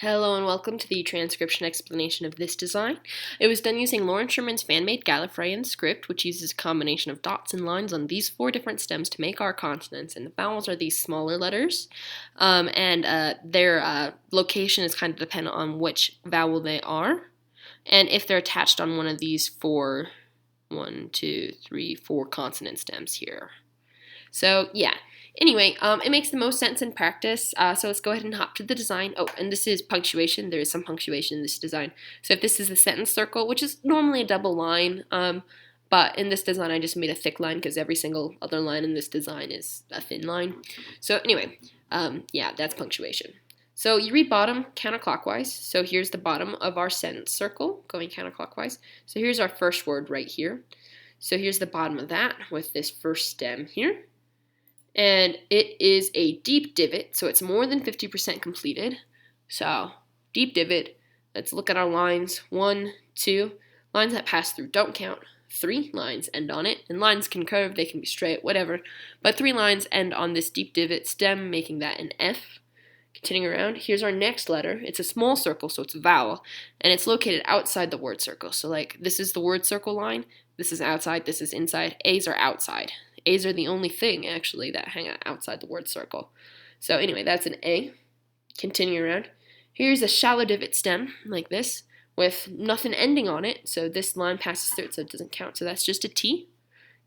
Hello and welcome to the transcription explanation of this design. It was done using Loren Sherman's fan-made Gallifreyan script, which uses a combination of dots and lines on these four different stems to make our consonants, and the vowels are these smaller letters, their location is kind of dependent on which vowel they are, and if they're attached on one of these four consonant stems here. So yeah. Anyway, it makes the most sense in practice, so let's go ahead and hop to the design. Oh, and this is punctuation. There is some punctuation in this design. So if this is the sentence circle, which is normally a double line, but in this design I just made a thick line because every single other line in this design is a thin line. So anyway, yeah, that's punctuation. So you read bottom counterclockwise. So here's the bottom of our sentence circle going counterclockwise. So here's our first word right here. So here's the bottom of that with this first stem here. And it is a deep divot, so it's more than 50% completed. So, deep divot, let's look at our lines. 1, 2, lines that pass through don't count. 3 lines end on it, and lines can curve, they can be straight, whatever. But 3 lines end on this deep divot stem, making that an F. Continuing around, here's our next letter. It's a small circle, so it's a vowel, and it's located outside the word circle. So like, this is the word circle line, this is outside, this is inside, A's are outside. A's are the only thing, actually, that hang out outside the word circle. So anyway, that's an A. Continuing around. Here's a shallow divot stem, like this, with nothing ending on it. So this line passes through it, so it doesn't count. So that's just a T.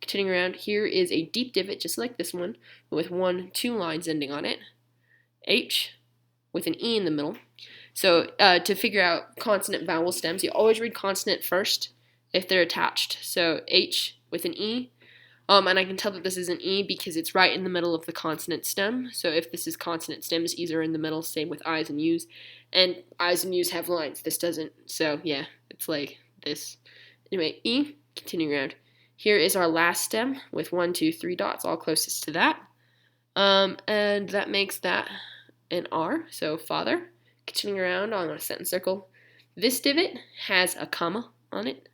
Continuing around, here is a deep divot, just like this one, with 1, 2 lines ending on it. H, with an E in the middle. So to figure out consonant vowel stems, you always read consonant first if they're attached. So H with an E. And I can tell that this is an E because it's right in the middle of the consonant stem. So if this is consonant stems, E's are in the middle, same with I's and U's. And I's and U's have lines, this doesn't. So yeah, it's like this. Anyway, E, continuing around. Here is our last stem with 1, 2, 3 dots, all closest to that. And that makes that an R, so father. Continuing around on a sentence circle. This divot has a comma on it.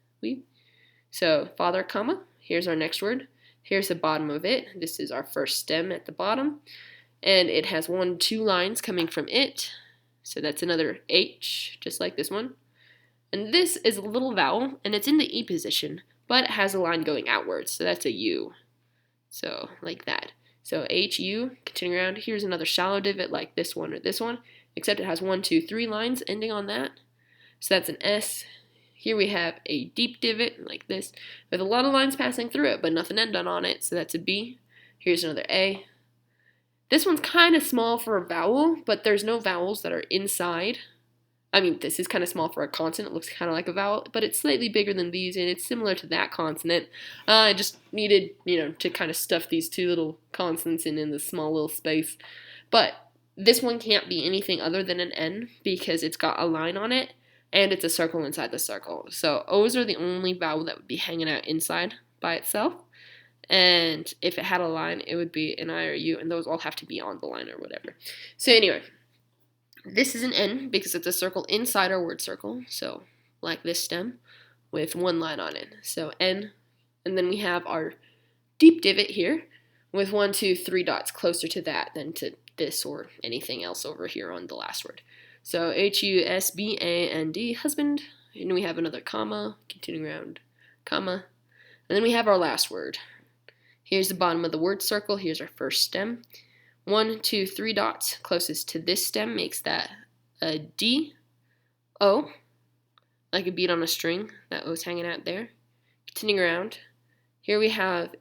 So father, comma. Here's our next word. Here's the bottom of it. This is our first stem at the bottom. And it has 1, 2 lines coming from it. So that's another H, just like this one. And this is a little vowel, and it's in the E position, but it has a line going outwards. So that's a U. So like that. So H, U, continuing around. Here's another shallow divot like this one or this one, except it has 1, 2, 3 lines ending on that. So that's an S. Here we have a deep divot like this with a lot of lines passing through it, but nothing ended on it, so that's a B. Here's another A. This one's kind of small for a vowel, but there's no vowels that are inside. I mean, this is kind of small for a consonant. It looks kind of like a vowel, but it's slightly bigger than these, and it's similar to that consonant. I just needed, to kind of stuff these two little consonants in this small little space. But this one can't be anything other than an N because it's got a line on it. And it's a circle inside the circle. So O's are the only vowel that would be hanging out inside by itself. And if it had a line, it would be an I or U, and those all have to be on the line or whatever. So anyway, this is an N because it's a circle inside our word circle. So like this stem with 1 line on it. So N, and then we have our deep divot here with 1, 2, 3 dots closer to that than to this or anything else over here on the last word. So H-U-S-B-A-N-D, husband, and we have another comma, continuing around, comma, and then we have our last word. Here's the bottom of the word circle, here's our first stem. 1, 2, 3 dots closest to this stem makes that a D, O, like a bead on a string, that O's hanging out there. Continuing around, here we have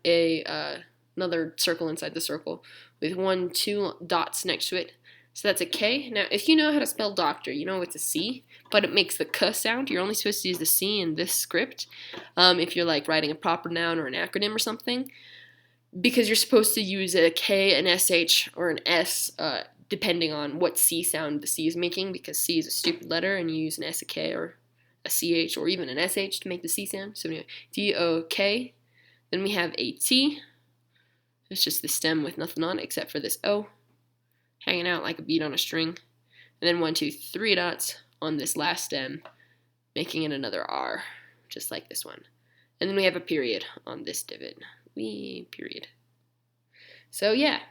another circle inside the circle with 1, 2 dots next to it. So that's a K. Now, if you know how to spell doctor, you know it's a C, but it makes the K sound. You're only supposed to use the C in this script if you're like writing a proper noun or an acronym or something, because you're supposed to use a K, an SH, or an S, depending on what C sound the C is making, because C is a stupid letter, and you use an S, a K, or a CH, or even an SH to make the C sound. So anyway, D-O-K. Then we have a T. It's just the stem with nothing on it except for this O, hanging out like a bead on a string, and then 1, 2, 3 dots on this last stem, making it another R, just like this one. And then we have a period on this divot. Period. So yeah,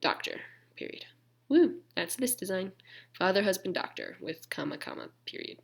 doctor, period. Woo, that's this design. Father, husband, doctor with comma, comma, period.